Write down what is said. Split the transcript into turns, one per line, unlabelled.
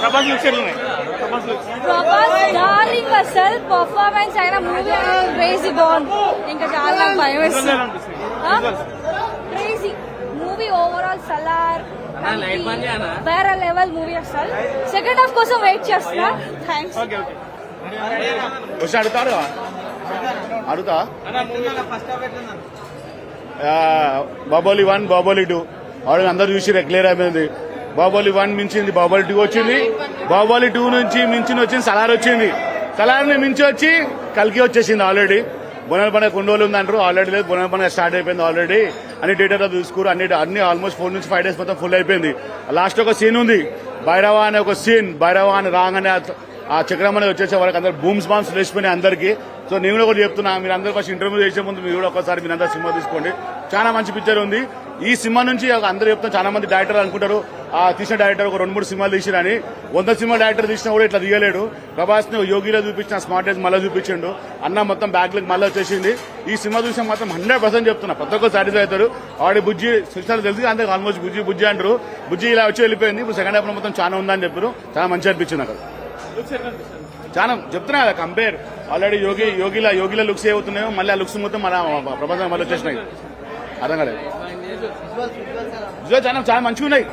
Prabhas darling అసలు performance అయిన movie crazy బాగుంది. ఇంకా చాలా భయం వేస్తుంది. క్రేజీ మూవీ ఓవరాల్ సలార్ వేరే లెవెల్ మూవీ అసలు. సెకండ్ హాఫ్ కోసం వెయిట్ చేస్తున్నా. థ్యాంక్స్.
అడుగుతా బాహుబలి 1 బాహుబలి 2 ఆల్రెడీ అందరూ చూసి క్లియర్ అయిపోయింది. బాహుబలి 1 మించింది, బాహుబలి 2 వచ్చింది, బాహుబలి 2 నుంచి మించిన వచ్చింది సలార్ వచ్చింది, సలార్ ని మించి వచ్చి కల్కి వచ్చేసింది. ఆల్రెడీ బొనల్ పండుగ కొన్ని రోజులు ఉందంటారు, ఆల్రెడీ లేదు. బొనల్ పండుగ స్టార్ట్ అయిపోయింది ఆల్రెడీ. అన్ని థియేటర్ లో చూసుకురు, అన్ని ఆల్మోస్ట్ 4 నుంచి 5 డేస్ మొత్తం ఫుల్ అయిపోయింది. లాస్ట్ ఒక సీన్ ఉంది, భైరవ అనే ఒక సీన్. భైరవ అని రాగానే ఆ చక్రం అనేది వచ్చేసే వరకు అందరు బాంబ్స్ లేచిపోయినాయి అందరికి. సో నేను కూడా ఒకటి చెప్తున్నా, మీరు అందరూ ఫస్ట్ ఇంటర్వ్యూ చేసే ముందు మీరు కూడా ఒకసారి మీరు అందరూ సినిమా తీసుకోండి. చాలా మంచి పిక్చర్ ఉంది. ఈ సినిమా నుంచి అందరూ చెప్తాం, చాలా మంది డైరెక్టర్ అనుకుంటారు ఆ తీసిన డైరెక్టర్ ఒక 2-3 సినిమాలు తీసిరని. 100 సినిమా డైరెక్టర్ తీసినా కూడా ఇట్లా తీయలేడు. ప్రభాస్ ని యోగిలో చూపించిన స్మార్ట్ ఏజ్ మళ్ళీ చూపించిండు. అన్న మొత్తం బ్యాక్లకు మళ్ళీ వచ్చేసింది. ఈ సినిమా చూసిన మాత్రం 100% చెప్తున్నా, ప్రతి ఒక్కరు సాటిస్ఫై అవుతారు. ఆవిడ బుజ్జి శిక్షణ తెలిసి అందరికి ఆల్మోస్ట్ బుజ్జి అంటారు. బుజ్జి ఇలా వచ్చి వెళ్ళిపోయింది. ఇప్పుడు సెకండ్ హాఫ్ మొత్తం చాలా ఉందని చెప్పారు. చాలా మంచిగా అనిపించింది అక్కడ. చాలా చెప్తున్నా కదా, కంపేర్ ఆల్రెడీ యోగిల లుక్స్ ఏ అవుతున్నాయో మళ్ళీ ఆ లుక్స్ మొత్తం మన ప్రపంచం మళ్ళీ వచ్చేసినాయి. అర్థం కాలేదు. చాలా మంచిగా ఉన్నాయి.